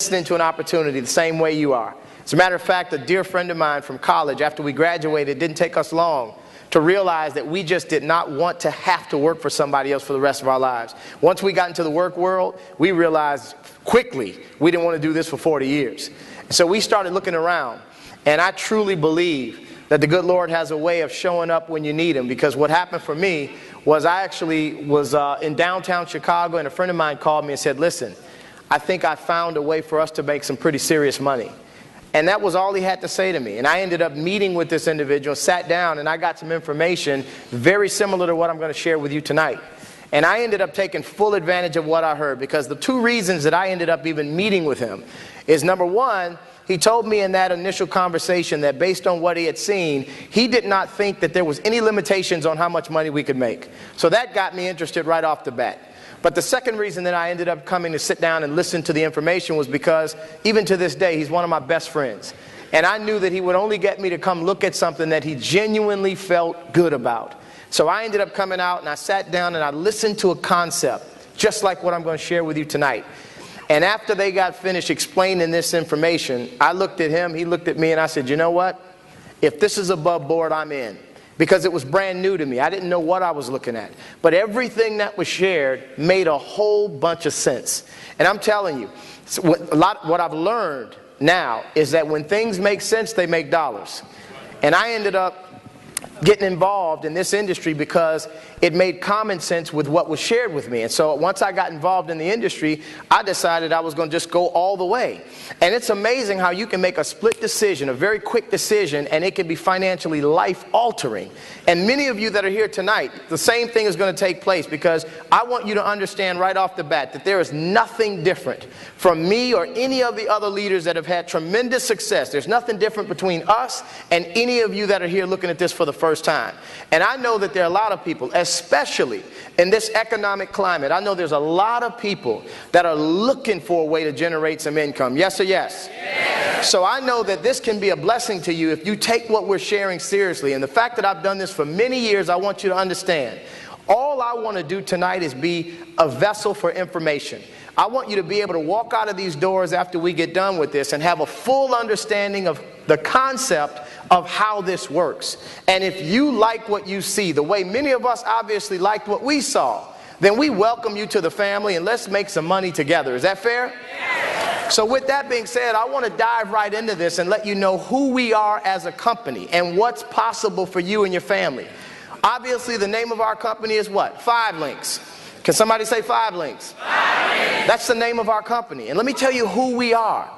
listening to an opportunity the same way you are. As a matter of fact, a dear friend of mine from college, after we graduated, it didn't take us long to realize that we just did not want to have to work for somebody else for the rest of our lives. Once we got into the work world, we realized quickly we didn't want to do this for 40 years. So we started looking around, and I truly believe that the good Lord has a way of showing up when you need him, because what happened for me was I actually was in downtown Chicago, and a friend of mine called me and said, listen, I think I found a way for us to make some pretty serious money. And that was all he had to say to me. And I ended up meeting with this individual, sat down, and I got some information very similar to what I'm going to share with you tonight. And I ended up taking full advantage of what I heard, because the two reasons that I ended up even meeting with him is, number one, he told me in that initial conversation that based on what he had seen, he did not think that there was any limitations on how much money we could make. So that got me interested right off the bat. But the second reason that I ended up coming to sit down and listen to the information was because even to this day, he's one of my best friends. And I knew that he would only get me to come look at something that he genuinely felt good about. So I ended up coming out and I sat down and I listened to a concept, just like what I'm going to share with you tonight. And after they got finished explaining this information, I looked at him, he looked at me, and I said, you know what? If this is above board, I'm in. Because it was brand new to me. I didn't know what I was looking at. But everything that was shared made a whole bunch of sense. And I'm telling you, what I've learned now is that when things make sense, they make dollars. And I ended up getting involved in this industry because it made common sense with what was shared with me. And so once I got involved in the industry, I decided I was going to just go all the way. And it's amazing how you can make a split decision, a very quick decision, and it can be financially life-altering. And many of you that are here tonight, the same thing is going to take place, because I want you to understand right off the bat that there is nothing different from me or any of the other leaders that have had tremendous success. There's nothing different between us and any of you that are here looking at this for the first time. And I know that there are a lot of people, especially in this economic climate, I know there's a lot of people that are looking for a way to generate some income. Yes or yes? Yes. So I know that this can be a blessing to you if you take what we're sharing seriously. And the fact that I've done this for many years, I want you to understand, all I want to do tonight is be a vessel for information. I want you to be able to walk out of these doors after we get done with this and have a full understanding of the concept of how this works. And if you like what you see, the way many of us obviously liked what we saw, then we welcome you to the family and let's make some money together. Is that fair? Yes. So with that being said, I want to dive right into this and let you know who we are as a company and what's possible for you and your family. Obviously, the name of our company is what? LINX. Can somebody say LINX? That's the name of our company. And let me tell you who we are.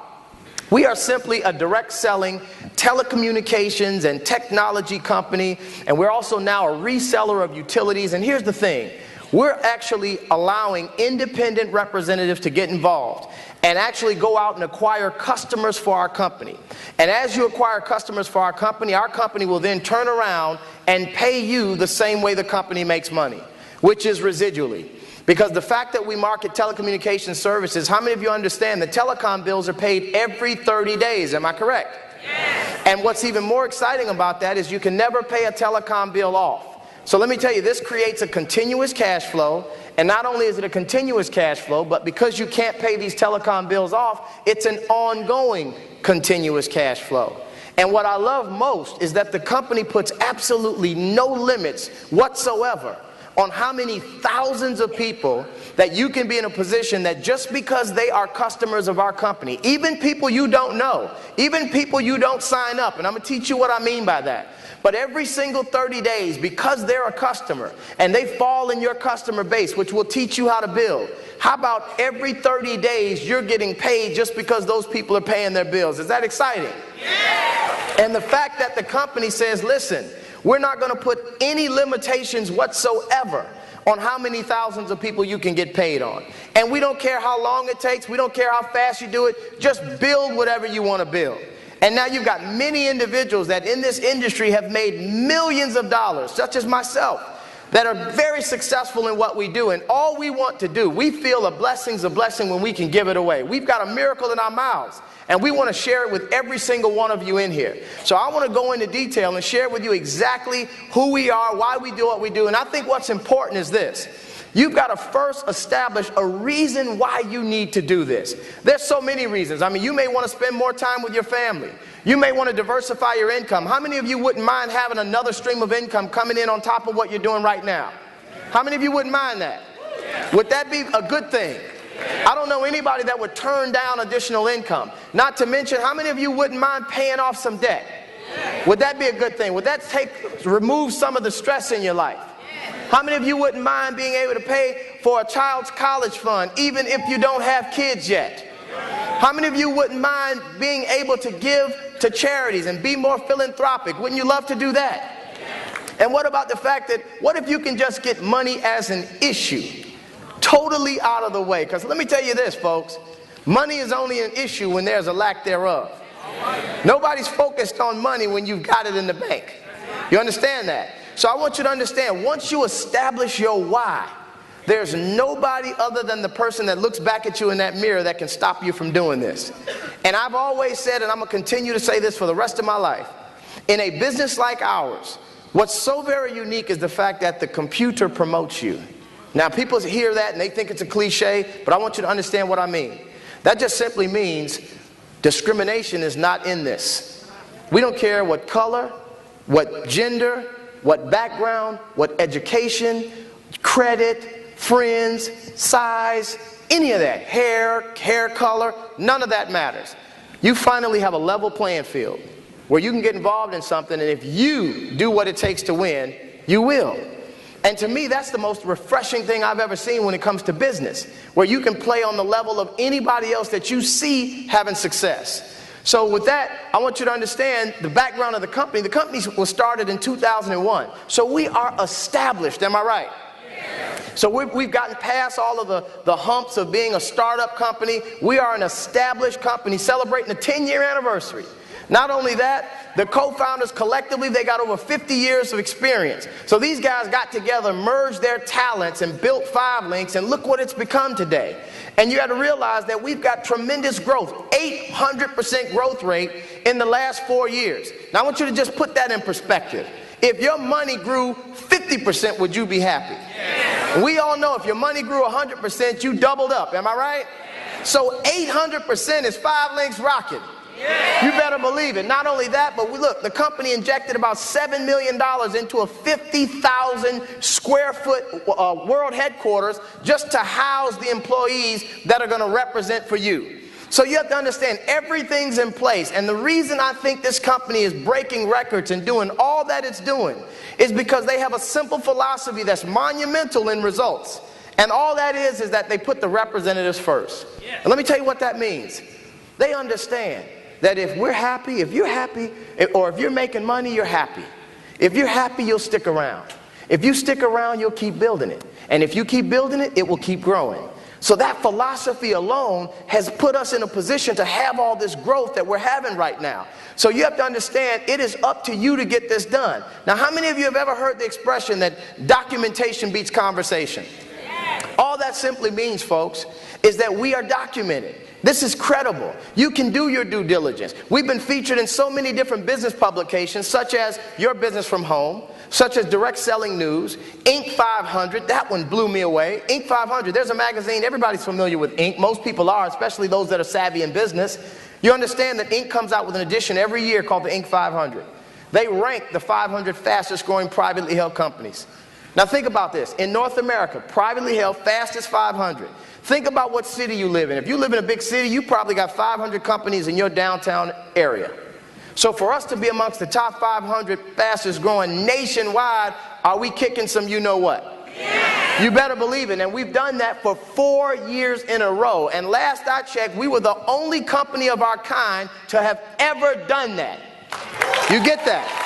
We are simply a direct selling telecommunications and technology company, and we're also now a reseller of utilities. And here's the thing. We're actually allowing independent representatives to get involved and actually go out and acquire customers for our company. And as you acquire customers for our company will then turn around and pay you the same way the company makes money, which is residually. Because the fact that we market telecommunications services, how many of you understand that telecom bills are paid every 30 days? Am I correct? Yes. And what's even more exciting about that is you can never pay a telecom bill off. So let me tell you, this creates a continuous cash flow. And not only is it a continuous cash flow, but because you can't pay these telecom bills off, it's an ongoing continuous cash flow. And what I love most is that the company puts absolutely no limits whatsoever on how many thousands of people that you can be in a position that just because they are customers of our company, even people you don't know, even people you don't sign up, and I'm going to teach you what I mean by that. But every single 30 days, because they're a customer and they fall in your customer base, which will teach you how to build, how about every 30 days you're getting paid just because those people are paying their bills? Is that exciting? Yeah. And the fact that the company says, listen, we're not going to put any limitations whatsoever on how many thousands of people you can get paid on. And we don't care how long it takes. We don't care how fast you do it. Just build whatever you want to build. And now you've got many individuals that in this industry have made millions of dollars, such as myself, that are very successful in what we do. And all we want to do, we feel a blessing's a blessing when we can give it away. We've got a miracle in our mouths. And we want to share it with every single one of you in here. So I want to go into detail and share with you exactly who we are, why we do what we do. And I think what's important is this. You've got to first establish a reason why you need to do this. There's so many reasons. I mean, you may want to spend more time with your family. You may want to diversify your income. How many of you wouldn't mind having another stream of income coming in on top of what you're doing right now? How many of you wouldn't mind that? Would that be a good thing? I don't know anybody that would turn down additional income. Not to mention, how many of you wouldn't mind paying off some debt? Would that be a good thing? Would that remove some of the stress in your life? How many of you wouldn't mind being able to pay for a child's college fund, even if you don't have kids yet? How many of you wouldn't mind being able to give to charities and be more philanthropic? Wouldn't you love to do that? And what about the fact that, what if you can just get money as an issue totally out of the way? Because let me tell you this, folks, money is only an issue when there's a lack thereof. Nobody's focused on money when you've got it in the bank. You understand that? So I want you to understand, once you establish your why, there's nobody other than the person that looks back at you in that mirror that can stop you from doing this. And I've always said, and I'm going to continue to say this for the rest of my life, in a business like ours, what's so very unique is the fact that the computer promotes you. Now, people hear that and they think it's a cliche, but I want you to understand what I mean. That just simply means discrimination is not in this. We don't care what color, what gender, what background, what education, credit, friends, size, any of that, hair color, none of that matters. You finally have a level playing field where you can get involved in something, and if you do what it takes to win, you will. And to me, that's the most refreshing thing I've ever seen when it comes to business, where you can play on the level of anybody else that you see having success. So with that, I want you to understand the background of the company. The company was started in 2001. So we are established, am I right? So we've gotten past all of the humps of being a startup company. We are an established company celebrating a 10-year anniversary. Not only that, the co-founders collectively, they got over 50 years of experience. So these guys got together, merged their talents, and built LINX, and look what it's become today. And you got to realize that we've got tremendous growth, 800% growth rate in the last 4 years. Now I want you to just put that in perspective. If your money grew 50%, would you be happy? Yeah. We all know if your money grew 100%, you doubled up, am I right? Yeah. So 800% is LINX rocking. Yeah. You better believe it. Not only that, but look, the company injected about $7 million into a 50,000 square foot world headquarters just to house the employees that are going to represent for you. So you have to understand, everything's in place. And the reason I think this company is breaking records and doing all that it's doing is because they have a simple philosophy that's monumental in results. And all that is that they put the representatives first. Yeah. And let me tell you what that means. They understand that if we're happy, if you're happy, or if you're making money, you're happy. If you're happy, you'll stick around. If you stick around, you'll keep building it. And if you keep building it, it will keep growing. So that philosophy alone has put us in a position to have all this growth that we're having right now. So you have to understand, it is up to you to get this done. Now, how many of you have ever heard the expression that documentation beats conversation? All that simply means, folks, is that we are documented. This is credible. You can do your due diligence. We've been featured in so many different business publications, such as Your Business from Home, such as Direct Selling News, Inc. 500, that one blew me away. Inc. 500, there's a magazine, everybody's familiar with Inc. Most people are, especially those that are savvy in business. You understand that Inc. comes out with an edition every year called the Inc. 500. They rank the 500 fastest growing privately held companies. Now think about this. In North America, privately held, fastest 500. Think about what city you live in. If you live in a big city, you probably got 500 companies in your downtown area. So for us to be amongst the top 500 fastest growing nationwide, are we kicking some you know what? Yeah. You better believe it. And we've done that for 4 years in a row. And last I checked, we were the only company of our kind to have ever done that. You get that?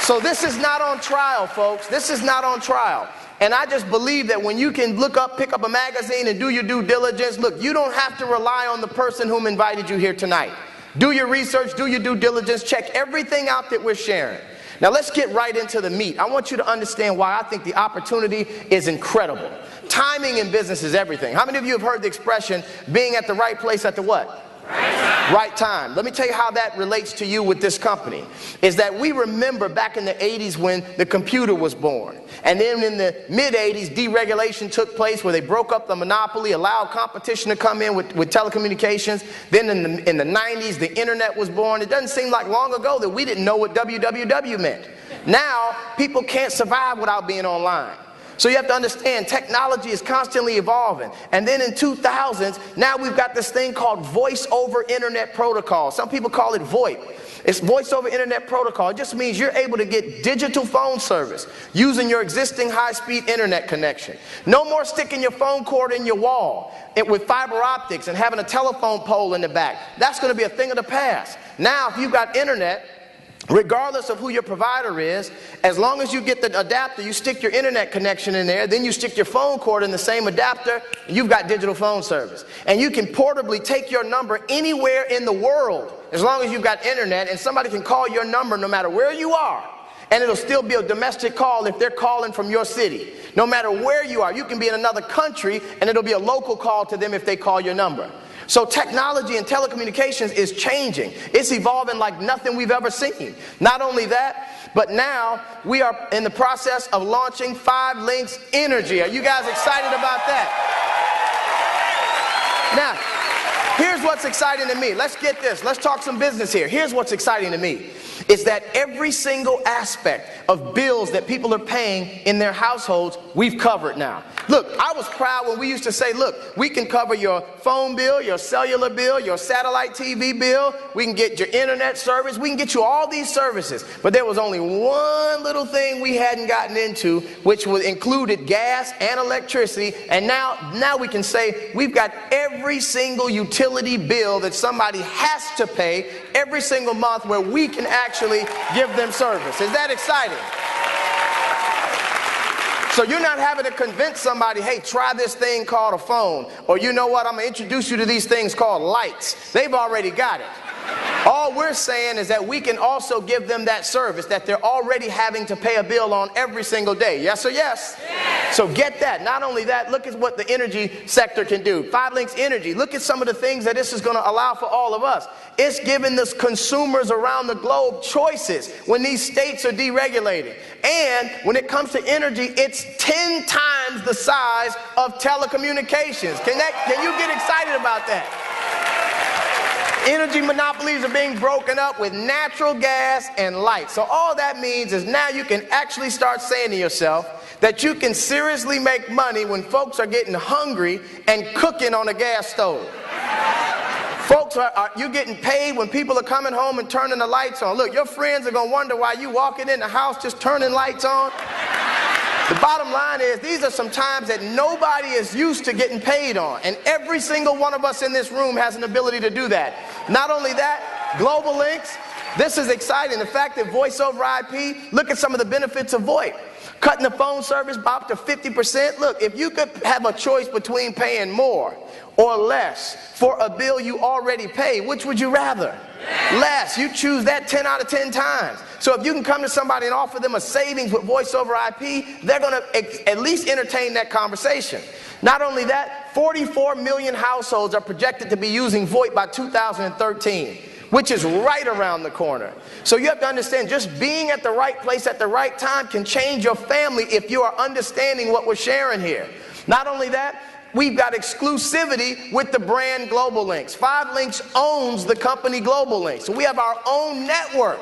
So this is not on trial, folks. This is not on trial. And I just believe that when you can pick up a magazine and do your due diligence, look, you don't have to rely on the person whom invited you here tonight. Do your research, do your due diligence, check everything out that we're sharing. Now let's get right into the meat. I want you to understand why I think the opportunity is incredible. Timing in business is everything. How many of you have heard the expression, being at the right place at the what? Right time. Right time. Let me tell you how that relates to you with this company. Is that we remember back in the 80s when the computer was born. And then in the mid-80s, deregulation took place where they broke up the monopoly, allowed competition to come in with telecommunications. Then in the 90s, the internet was born. It doesn't seem like long ago that we didn't know what www meant. Now, people can't survive without being online. So you have to understand, technology is constantly evolving. And then in 2000s, now we've got this thing called Voice over Internet Protocol. Some people call it VoIP. It's Voice over Internet Protocol. It just means you're able to get digital phone service using your existing high-speed internet connection. No more sticking your phone cord in your wall with fiber optics and having a telephone pole in the back. That's going to be a thing of the past. Now, if you've got internet, regardless of who your provider is, as long as you get the adapter, you stick your internet connection in there, then you stick your phone cord in the same adapter, and you've got digital phone service. And you can portably take your number anywhere in the world, as long as you've got internet, and somebody can call your number no matter where you are. And it'll still be a domestic call if they're calling from your city. No matter where you are, you can be in another country, and it'll be a local call to them if they call your number. So technology and telecommunications is changing. It's evolving like nothing we've ever seen. Not only that, but now we are in the process of launching LINX Energy. Are you guys excited about that? Now, here's what's exciting to me. Let's get this. Let's talk some business here. Here's what's exciting to me. Is that every single aspect of bills that people are paying in their households, we've covered now. Look, I was proud when we used to say, look, we can cover your phone bill, your cellular bill, your satellite TV bill, we can get your internet service, we can get you all these services. But there was only one little thing we hadn't gotten into, which included gas and electricity, and now we can say we've got every single utility bill that somebody has to pay every single month where we can actually give them service. Is that exciting? So you're not having to convince somebody, hey, try this thing called a phone. Or you know what, I'm going to introduce you to these things called lights. They've already got it. All we're saying is that we can also give them that service that they're already having to pay a bill on every single day. Yes or yes? Yes. So get that. Not only that, look at what the energy sector can do. LINX Energy, look at some of the things that this is going to allow for all of us. It's giving the consumers around the globe choices when these states are deregulating. And when it comes to energy, it's 10 times the size of telecommunications. Can you get excited about that? Energy monopolies are being broken up with natural gas and light. So all that means is now you can actually start saying to yourself that you can seriously make money when folks are getting hungry and cooking on a gas stove. Folks, you're getting paid when people are coming home and turning the lights on. Look, your friends are going to wonder why you walking in the house just turning lights on. The bottom line is these are some times that nobody is used to getting paid on. And every single one of us in this room has an ability to do that. Not only that, Global LINX, this is exciting. The fact that voice over IP, look at some of the benefits of VoIP. Cutting the phone service by up to 50%. Look, if you could have a choice between paying more or less for a bill you already pay, which would you rather? Less. You choose that 10 out of 10 times. So if you can come to somebody and offer them a savings with voice over IP, they're going to at least entertain that conversation. Not only that, 44 million households are projected to be using VoIP by 2013, which is right around the corner. So you have to understand, just being at the right place at the right time can change your family if you are understanding what we're sharing here. Not only that, we've got exclusivity with the brand Global LINX. LINX owns the company Global LINX. So we have our own network,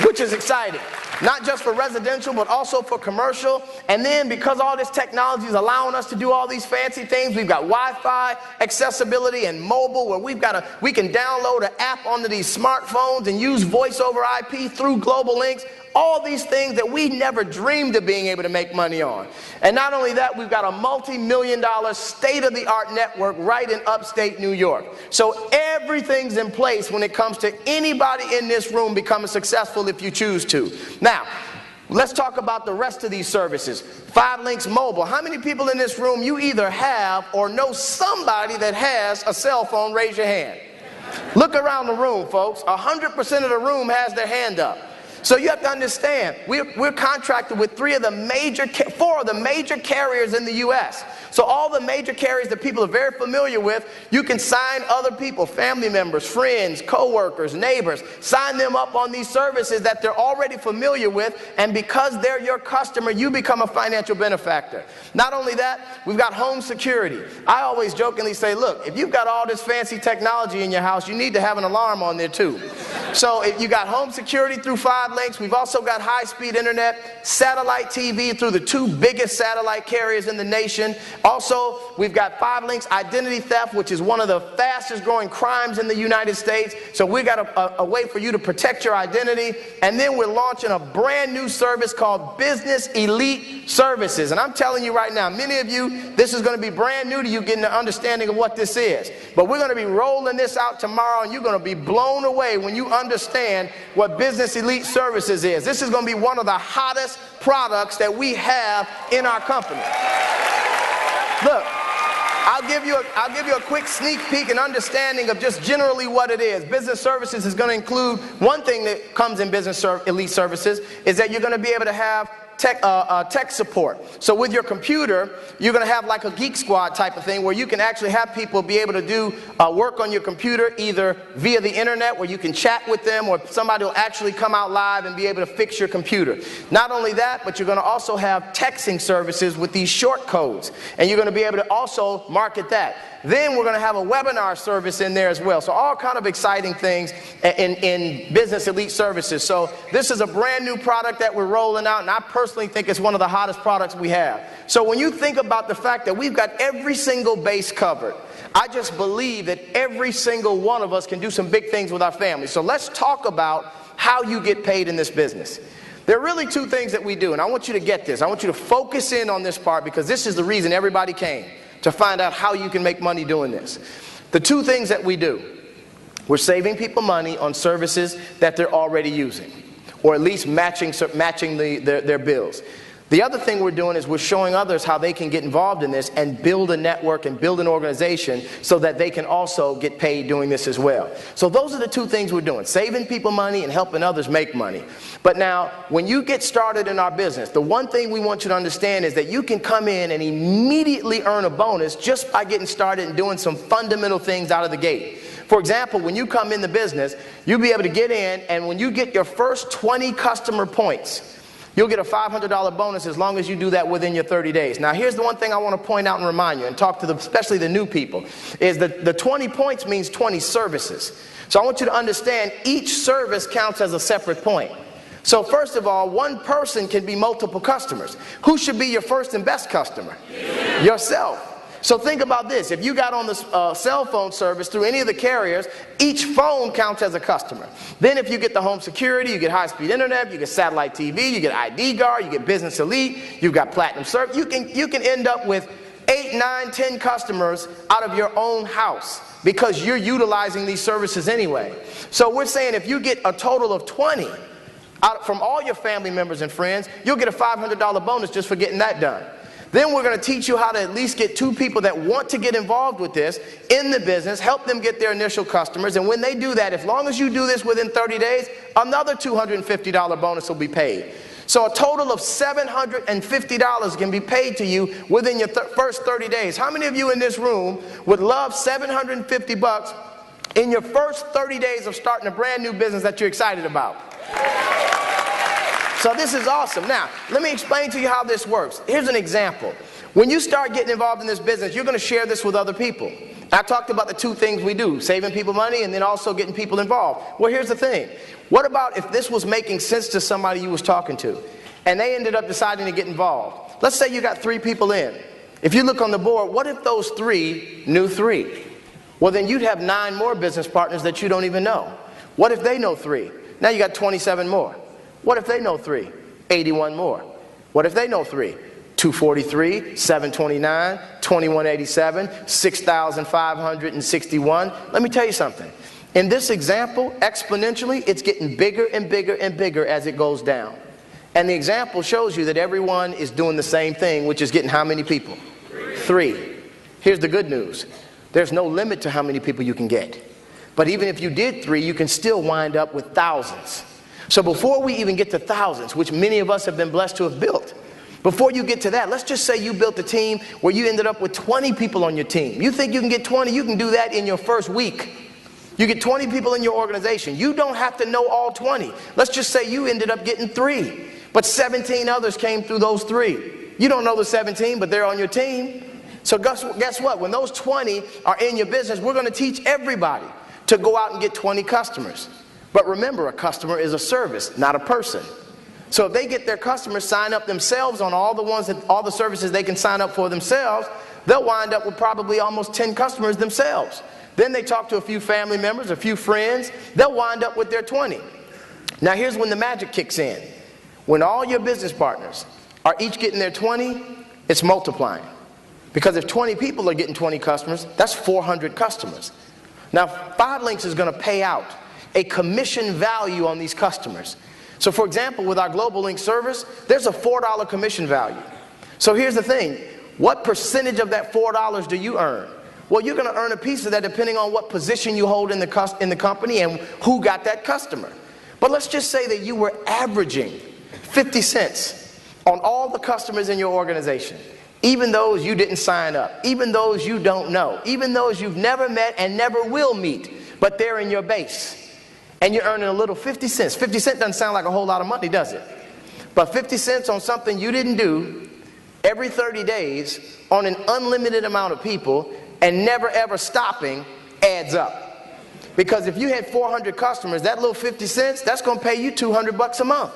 which is exciting. Not just for residential, but also for commercial. And then because all this technology is allowing us to do all these fancy things, we've got Wi-Fi accessibility and mobile where we can download an app onto these smartphones and use voice over IP through Global LINX. All these things that we never dreamed of being able to make money on. And not only that, we've got a multi-million-dollar state-of-the-art network right in upstate New York. So everything's in place when it comes to anybody in this room becoming successful if you choose to. Now, let's talk about the rest of these services. LINX Mobile. How many people in this room you either have or know somebody that has a cell phone? Raise your hand. Look around the room, folks. 100% of the room has their hand up. So you have to understand, we're contracted with four of the major carriers in the U.S. So all the major carriers that people are very familiar with, you can sign other people, family members, friends, co-workers, neighbors, sign them up on these services that they're already familiar with, and because they're your customer, you become a financial benefactor. Not only that, we've got home security. I always jokingly say, look, if you've got all this fancy technology in your house, you need to have an alarm on there too. So if you got home security through 5 LINX, we've also got high-speed internet, satellite TV through the 2 biggest satellite carriers in the nation. Also, we've got 5 LINX identity theft, which is one of the fastest growing crimes in the United States. So we've got a way for you to protect your identity. And then we're launching a brand new service called Business Elite Services. And I'm telling you right now, many of you, this is going to be brand new to you getting an understanding of what this is. But we're going to be rolling this out tomorrow, and you're going to be blown away when you understand what Business Elite Services is. This is going to be one of the hottest products that we have in our company. Look, I'll give you a quick sneak peek and understanding of just generally what it is. Business services is going to include, one thing that comes in Business Elite Services is that you're going to be able to have tech support. So with your computer, you're going to have like a Geek Squad type of thing where you can actually have people be able to do work on your computer either via the internet where you can chat with them, or somebody will actually come out live and be able to fix your computer. Not only that, but you're going to also have texting services with these short codes, and you're going to be able to also market that. Then we're going to have a webinar service in there as well. So all kind of exciting things in Business Elite Services. So this is a brand new product that we're rolling out, and I personally think it's one of the hottest products we have. So when you think about the fact that we've got every single base covered, I just believe that every single one of us can do some big things with our family. So let's talk about how you get paid in this business. There are really 2 things that we do, and I want you to get this. I want you to focus in on this part because this is the reason everybody came, to find out how you can make money doing this. The 2 things that we do: we're saving people money on services that they're already using, or at least matching their bills. The other thing we're doing is we're showing others how they can get involved in this and build a network and build an organization so that they can also get paid doing this as well. So those are the 2 things we're doing: saving people money and helping others make money. But now, when you get started in our business, the one thing we want you to understand is that you can come in and immediately earn a bonus just by getting started and doing some fundamental things out of the gate. For example, when you come in the business, you'll be able to get in, and when you get your first 20 customer points, you'll get a $500 bonus as long as you do that within your 30 days. Now, here's the one thing I want to point out and remind you, and talk to especially the new people, is that the 20 points means 20 services. So I want you to understand each service counts as a separate point. So first of all, one person can be multiple customers. Who should be your first and best customer? Yourself. So think about this. If you got on the cell phone service through any of the carriers, each phone counts as a customer. Then if you get the home security, you get high-speed internet, you get satellite TV, you get ID Guard, you get Business Elite, you've got Platinum Service. You can end up with 8, 9, 10 customers out of your own house because you're utilizing these services anyway. So we're saying if you get a total of 20 out from all your family members and friends, you'll get a $500 bonus just for getting that done. Then we're going to teach you how to at least get 2 people that want to get involved with this in the business, help them get their initial customers, and when they do that, as long as you do this within 30 days, another $250 bonus will be paid. So a total of $750 can be paid to you within your first 30 days. How many of you in this room would love $750 in your first 30 days of starting a brand new business that you're excited about? So this is awesome. Now, let me explain to you how this works. Here's an example. When you start getting involved in this business, you're going to share this with other people. I talked about the 2 things we do, saving people money and then also getting people involved. Well, here's the thing. What about if this was making sense to somebody you was talking to and they ended up deciding to get involved? Let's say you got 3 people in. If you look on the board, what if those 3 knew 3? Well, then you'd have 9 more business partners that you don't even know. What if they know 3? Now you got 27 more. What if they know 3? 81 more. What if they know 3? 243, 729, 2187, 6,561. Let me tell you something. In this example, exponentially, it's getting bigger and bigger and bigger as it goes down. And the example shows you that everyone is doing the same thing, which is getting how many people? 3. Here's the good news. There's no limit to how many people you can get. But even if you did 3, you can still wind up with thousands. So before we even get to thousands, which many of us have been blessed to have built, before you get to that, let's just say you built a team where you ended up with 20 people on your team. You think you can get 20? You can do that in your first week. You get 20 people in your organization. You don't have to know all 20. Let's just say you ended up getting 3, but 17 others came through those 3. You don't know the 17, but they're on your team. So guess what? When those 20 are in your business, we're going to teach everybody to go out and get 20 customers. But remember, a customer is a service, not a person. So if they get their customers sign up themselves on all the services they can sign up for themselves, they'll wind up with probably almost 10 customers themselves. Then they talk to a few family members, a few friends, they'll wind up with their 20. Now here's when the magic kicks in. When all your business partners are each getting their 20, it's multiplying. Because if 20 people are getting 20 customers, that's 400 customers. Now LINX is going to pay out a commission value on these customers. So for example, with our Global LINX service, there's a $4 commission value. So here's the thing, what percentage of that $4 do you earn? Well, you're going to earn a piece of that depending on what position you hold in the company and who got that customer. But let's just say that you were averaging 50 cents on all the customers in your organization, even those you didn't sign up, even those you don't know, even those you've never met and never will meet, but they're in your base. And you're earning a little 50 cents. 50 cents doesn't sound like a whole lot of money, does it? But 50 cents on something you didn't do every 30 days on an unlimited amount of people and never ever stopping adds up. Because if you had 400 customers, that little 50 cents, that's going to pay you $200 a month.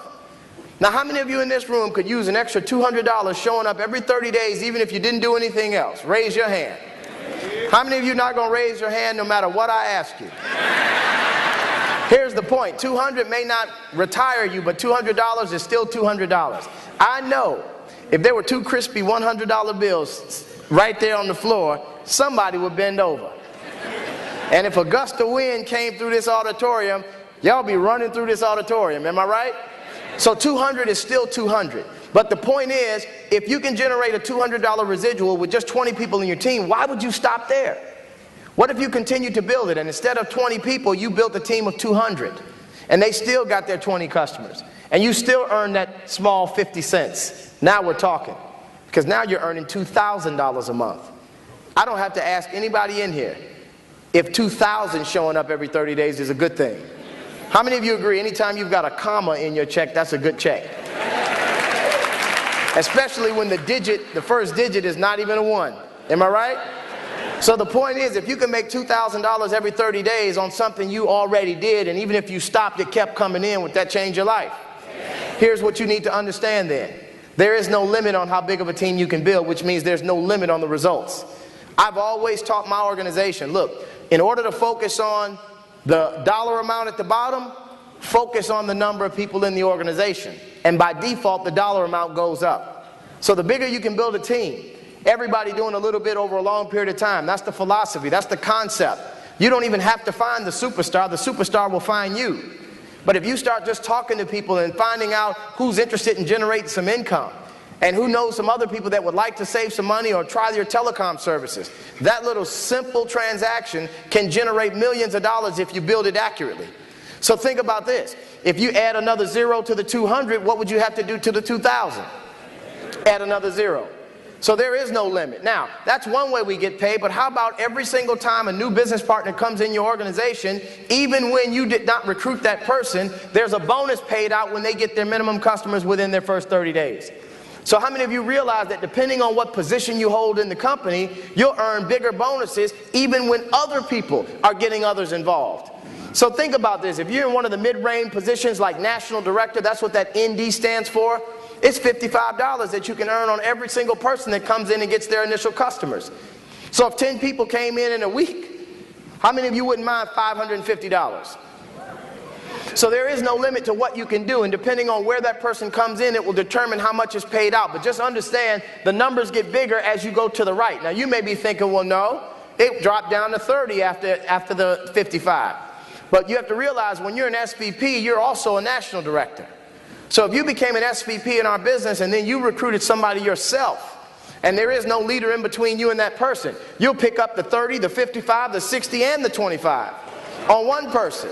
Now, how many of you in this room could use an extra $200 showing up every 30 days even if you didn't do anything else? Raise your hand. How many of you not going to raise your hand no matter what I ask you? Here's the point, 200 may not retire you, but $200 is still $200. I know if there were 2 crispy $100 bills right there on the floor, somebody would bend over. And if a gust of wind came through this auditorium, y'all be running through this auditorium, am I right? So 200 is still 200. But the point is, if you can generate a $200 residual with just 20 people in your team, why would you stop there? What if you continue to build it and instead of 20 people, you built a team of 200 and they still got their 20 customers and you still earn that small 50 cents? Now we're talking, because now you're earning $2,000 a month. I don't have to ask anybody in here if 2,000 showing up every 30 days is a good thing. How many of you agree anytime you've got a comma in your check, that's a good check? Especially when the first digit is not even a 1. Am I right? So the point is, if you can make $2,000 every 30 days on something you already did, and even if you stopped, it kept coming in, would that change your life? Here's what you need to understand then. There is no limit on how big of a team you can build, which means there's no limit on the results. I've always taught my organization, look, in order to focus on the dollar amount at the bottom, focus on the number of people in the organization. And by default, the dollar amount goes up. So the bigger you can build a team, everybody doing a little bit over a long period of time. That's the philosophy. That's the concept. You don't even have to find the superstar will find you. But if you start just talking to people and finding out who's interested in generating some income and who knows some other people that would like to save some money or try your telecom services, that little simple transaction can generate millions of dollars if you build it accurately. So think about this. If you add another 0 to the 200, what would you have to do to the 2,000? Add another 0. So there is no limit. Now, that's one way we get paid, but how about every single time a new business partner comes in your organization, even when you did not recruit that person, there's a bonus paid out when they get their minimum customers within their first 30 days. So how many of you realize that depending on what position you hold in the company, you'll earn bigger bonuses even when other people are getting others involved? So think about this. If you're in one of the mid-range positions like National Director, that's what that ND stands for. It's $55 that you can earn on every single person that comes in and gets their initial customers. So if 10 people came in a week, how many of you wouldn't mind $550? So there is no limit to what you can do, and depending on where that person comes in, it will determine how much is paid out. But just understand, the numbers get bigger as you go to the right. Now you may be thinking, well, no, it dropped down to 30 after the 55. But you have to realize when you're an SVP, you're also a national director. So if you became an SVP in our business and then you recruited somebody yourself, and there is no leader in between you and that person, you'll pick up the 30, the 55, the 60, and the 25 on one person.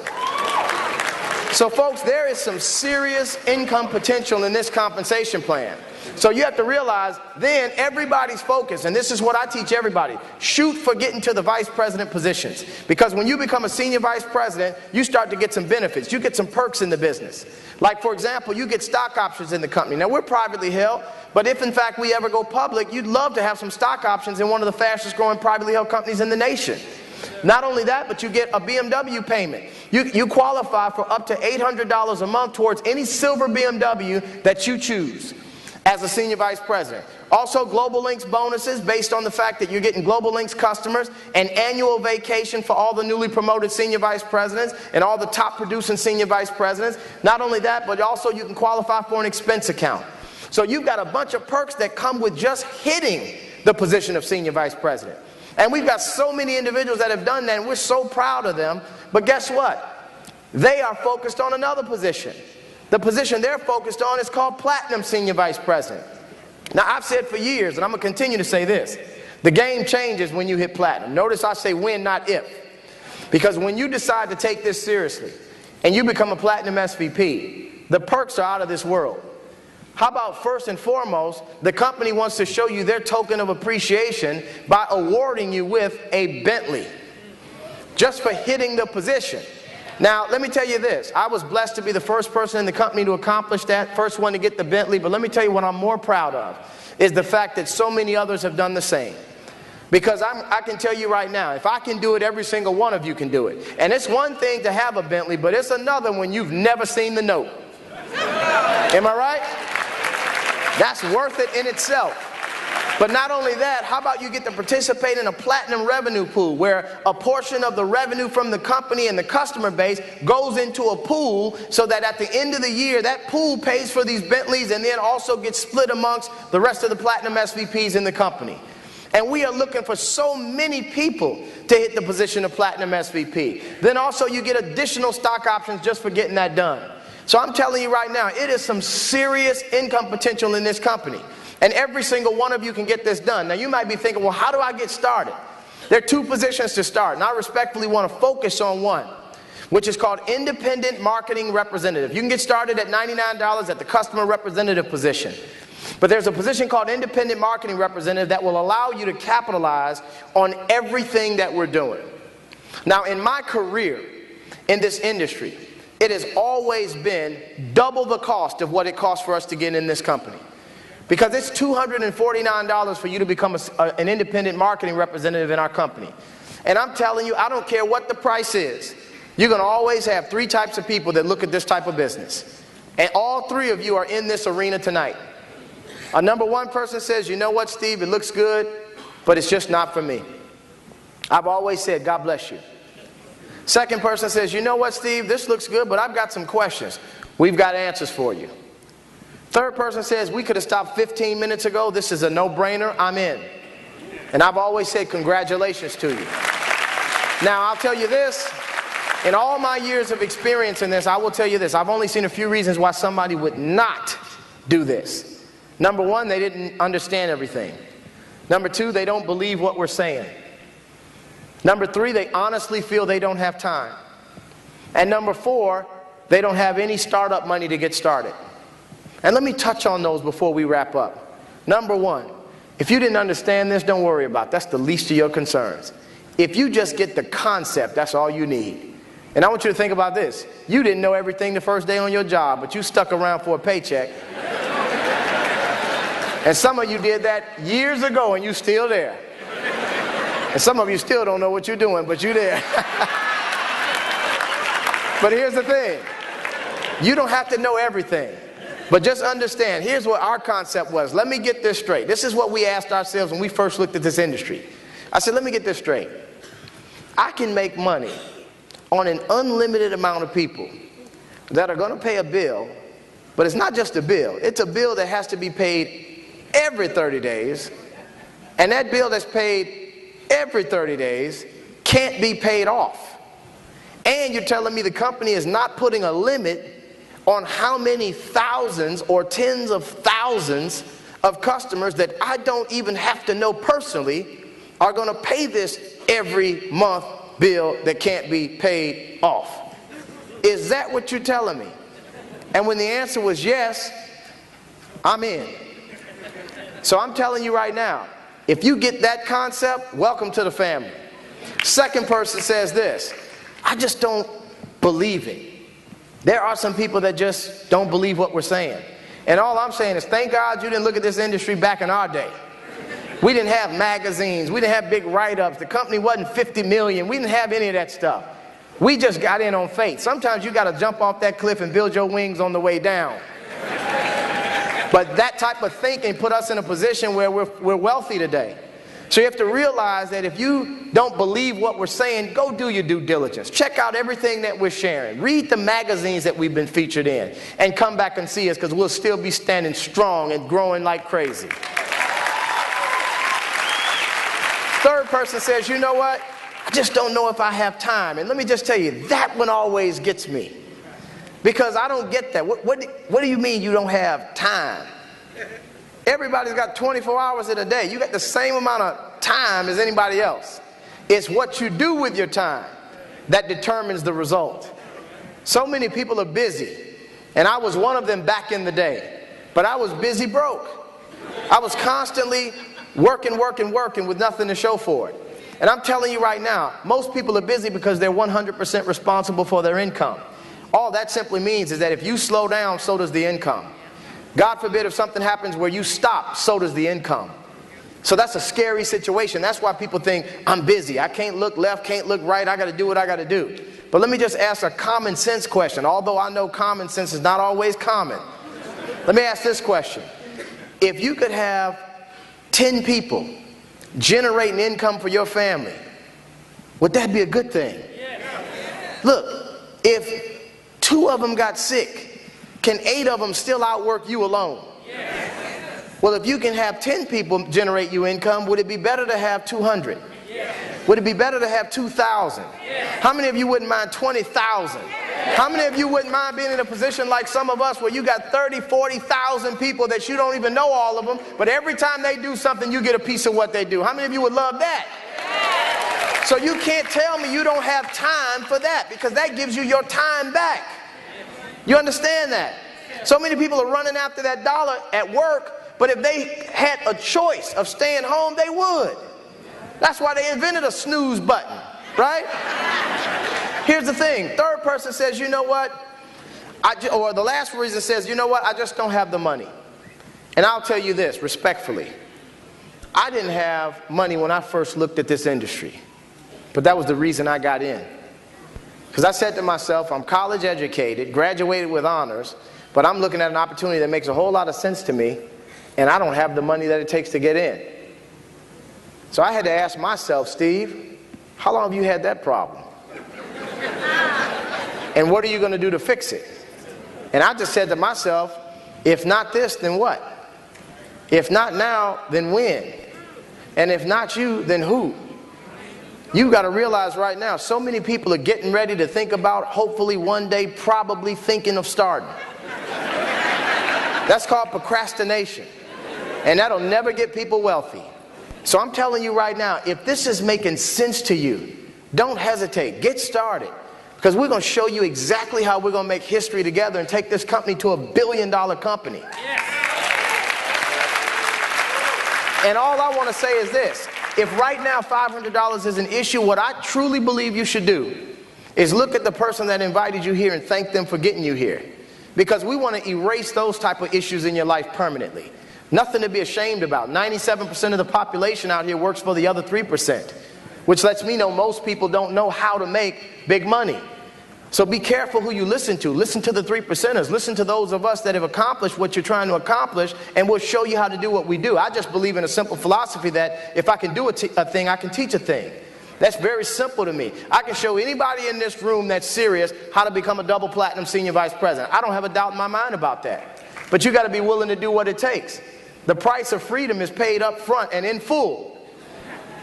So folks, there is some serious income potential in this compensation plan. So you have to realize then everybody's focus, and this is what I teach everybody, shoot for getting to the vice president positions. Because when you become a senior vice president, you start to get some benefits. You get some perks in the business. Like for example, you get stock options in the company. Now we're privately held, but if in fact we ever go public, you'd love to have some stock options in one of the fastest growing privately held companies in the nation. Not only that, but you get a BMW payment. You qualify for up to $800 a month towards any silver BMW that you choose as a senior vice president. Also, Global LINX bonuses based on the fact that you're getting Global LINX customers, an annual vacation for all the newly promoted senior vice presidents and all the top producing senior vice presidents. Not only that, but also you can qualify for an expense account. So you've got a bunch of perks that come with just hitting the position of senior vice president. And we've got so many individuals that have done that, and we're so proud of them. But guess what? They are focused on another position. The position they're focused on is called Platinum Senior Vice President. Now, I've said for years, and I'm going to continue to say this, the game changes when you hit Platinum. Notice I say when, not if. Because when you decide to take this seriously, and you become a Platinum SVP, the perks are out of this world. How about first and foremost, the company wants to show you their token of appreciation by awarding you with a Bentley, just for hitting the position. Now, let me tell you this. I was blessed to be the first person in the company to accomplish that, first one to get the Bentley, but let me tell you what I'm more proud of is the fact that so many others have done the same. Because I can tell you right now, if I can do it, every single one of you can do it. And it's one thing to have a Bentley, but it's another when you've never seen the note. Am I right? That's worth it in itself. But not only that, how about you get to participate in a platinum revenue pool where a portion of the revenue from the company and the customer base goes into a pool so that at the end of the year, that pool pays for these Bentleys and then also gets split amongst the rest of the platinum SVPs in the company. And we are looking for so many people to hit the position of platinum SVP. Then also you get additional stock options just for getting that done. So I'm telling you right now, it is some serious income potential in this company. And every single one of you can get this done. Now you might be thinking, well, how do I get started? There are two positions to start, and I respectfully want to focus on one, which is called Independent Marketing Representative. You can get started at $99 at the customer representative position. But there's a position called Independent Marketing Representative that will allow you to capitalize on everything that we're doing. Now in my career in this industry, it has always been double the cost of what it costs for us to get in this company. Because it's $249 for you to become an independent marketing representative in our company. And I'm telling you, I don't care what the price is. You're going to always have three types of people that look at this type of business. And all three of you are in this arena tonight. A number one person says, you know what, Steve, it looks good, but it's just not for me. I've always said, God bless you. Second person says, you know what, Steve, this looks good, but I've got some questions. We've got answers for you. Third person says, we could have stopped 15 minutes ago. This is a no-brainer. I'm in. And I've always said congratulations to you. Now, I'll tell you this. In all my years of experience in this, I will tell you this. I've only seen a few reasons why somebody would not do this. Number one, they didn't understand everything. Number two, they don't believe what we're saying. Number three, they honestly feel they don't have time. And number four, they don't have any startup money to get started. And let me touch on those before we wrap up. Number one, if you didn't understand this, don't worry about it. That's the least of your concerns. If you just get the concept, that's all you need. And I want you to think about this. You didn't know everything the first day on your job, but you stuck around for a paycheck. And some of you did that years ago and you're still there. And some of you still don't know what you're doing, but you're there. But here's the thing. You don't have to know everything. But just understand, here's what our concept was. Let me get this straight. This is what we asked ourselves when we first looked at this industry. I said, let me get this straight. I can make money on an unlimited amount of people that are going to pay a bill, but it's not just a bill. It's a bill that has to be paid every 30 days, and that bill that's paid every 30 days can't be paid off. And you're telling me the company is not putting a limit on how many thousands or tens of thousands of customers that I don't even have to know personally are going to pay this every month bill that can't be paid off. Is that what you're telling me? And when the answer was yes, I'm in. So I'm telling you right now, if you get that concept, welcome to the family. Second person says this, I just don't believe it. There are some people that just don't believe what we're saying. And all I'm saying is, thank God you didn't look at this industry back in our day. We didn't have magazines. We didn't have big write-ups. The company wasn't 50 million. We didn't have any of that stuff. We just got in on faith. Sometimes you got to jump off that cliff and build your wings on the way down. But that type of thinking put us in a position where we're wealthy today. So you have to realize that if you don't believe what we're saying, go do your due diligence. Check out everything that we're sharing. Read the magazines that we've been featured in. And come back and see us, because we'll still be standing strong and growing like crazy. Third person says, you know what? I just don't know if I have time. And let me just tell you, that one always gets me. Because I don't get that. What do you mean you don't have time? Everybody's got 24 hours in a day. You got the same amount of time as anybody else. It's what you do with your time that determines the result. So many people are busy, and I was one of them back in the day. But I was busy broke. I was constantly working with nothing to show for it. And I'm telling you right now, most people are busy because they're 100% responsible for their income. All that simply means is that if you slow down, so does the income. God forbid if something happens where you stop, so does the income. So that's a scary situation. That's why people think, I'm busy. I can't look left, can't look right. I got to do what I got to do. But let me just ask a common sense question. Although I know common sense is not always common. Let me ask this question. If you could have 10 people generating income for your family, would that be a good thing? Look, if 2 of them got sick, can 8 of them still outwork you alone? Well, if you can have 10 people generate you income, would it be better to have 200? Would it be better to have 2,000? How many of you wouldn't mind 20,000? How many of you wouldn't mind being in a position like some of us where you got 30, 40,000 people that you don't even know all of them, but every time they do something, you get a piece of what they do? How many of you would love that? So you can't tell me you don't have time for that, because that gives you your time back. You understand that? So many people are running after that dollar at work, but if they had a choice of staying home, they would. That's why they invented a snooze button, right? Here's the thing. Third person says, you know what? Or the last reason says, you know what? I just don't have the money. And I'll tell you this, respectfully. I didn't have money when I first looked at this industry, but that was the reason I got in. Because I said to myself, I'm college educated, graduated with honors, but I'm looking at an opportunity that makes a whole lot of sense to me, and I don't have the money that it takes to get in. So I had to ask myself, Steve, how long have you had that problem? And what are you going to do to fix it? And I just said to myself, if not this, then what? If not now, then when? And if not you, then who? You've got to realize right now, so many people are getting ready to think about, hopefully one day, probably thinking of starting. That's called procrastination. And that'll never get people wealthy. So I'm telling you right now, if this is making sense to you, don't hesitate. Get started. Because we're going to show you exactly how we're going to make history together and take this company to $1 billion company. And all I want to say is this. If right now $500 is an issue, what I truly believe you should do is look at the person that invited you here and thank them for getting you here. Because we want to erase those type of issues in your life permanently. Nothing to be ashamed about. 97% of the population out here works for the other 3%, which lets me know most people don't know how to make big money. So be careful who you listen to. Listen to the 3%ers. Listen to those of us that have accomplished what you're trying to accomplish, and we'll show you how to do what we do. I just believe in a simple philosophy that if I can do a thing, I can teach a thing. That's very simple to me. I can show anybody in this room that's serious how to become a double platinum senior vice president. I don't have a doubt in my mind about that. But you got to be willing to do what it takes. The price of freedom is paid up front and in full.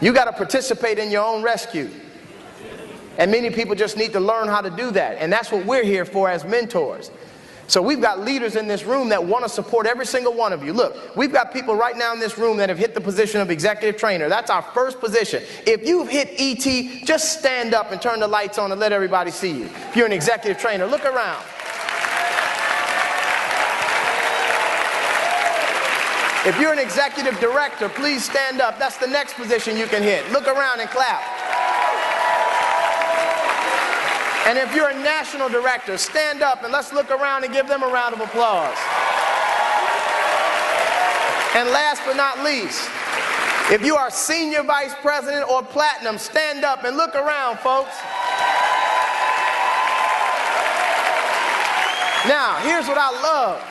You got to participate in your own rescue. And many people just need to learn how to do that. And that's what we're here for as mentors. So we've got leaders in this room that want to support every single one of you. Look, we've got people right now in this room that have hit the position of executive trainer. That's our first position. If you've hit ET, just stand up and turn the lights on and let everybody see you. If you're an executive trainer, look around. If you're an executive director, please stand up. That's the next position you can hit. Look around and clap. And if you're a national director, stand up and let's look around and give them a round of applause. And last but not least, if you are senior vice president or platinum, stand up and look around, folks. Now, here's what I love.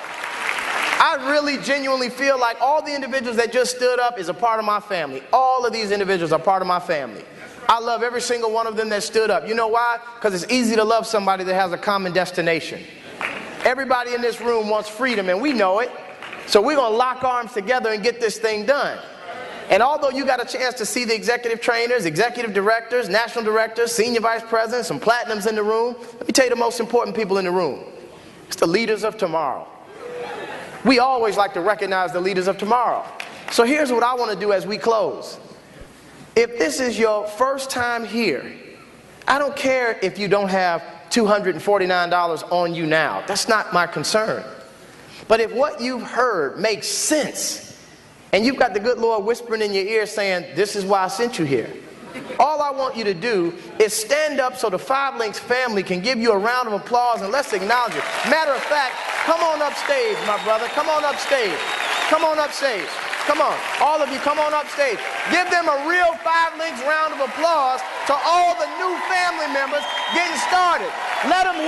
I really genuinely feel like all the individuals that just stood up is a part of my family. All of these individuals are part of my family. I love every single one of them that stood up. You know why? Because it's easy to love somebody that has a common destination. Everybody in this room wants freedom, and we know it. So we're going to lock arms together and get this thing done. And although you got a chance to see the executive trainers, executive directors, national directors, senior vice presidents, some platinums in the room, let me tell you the most important people in the room. It's the leaders of tomorrow. We always like to recognize the leaders of tomorrow. So here's what I want to do as we close. If this is your first time here, I don't care if you don't have $249 on you now. That's not my concern. But if what you've heard makes sense, and you've got the good Lord whispering in your ear saying, this is why I sent you here, all I want you to do is stand up so the 5 LINX family can give you a round of applause and let's acknowledge it. Matter of fact, come on up stage, my brother. Come on up stage. Come on up stage. Come on. All of you, come on up stage. Give them a real 5 LINX round of applause to all the new family members getting started. Let them hear.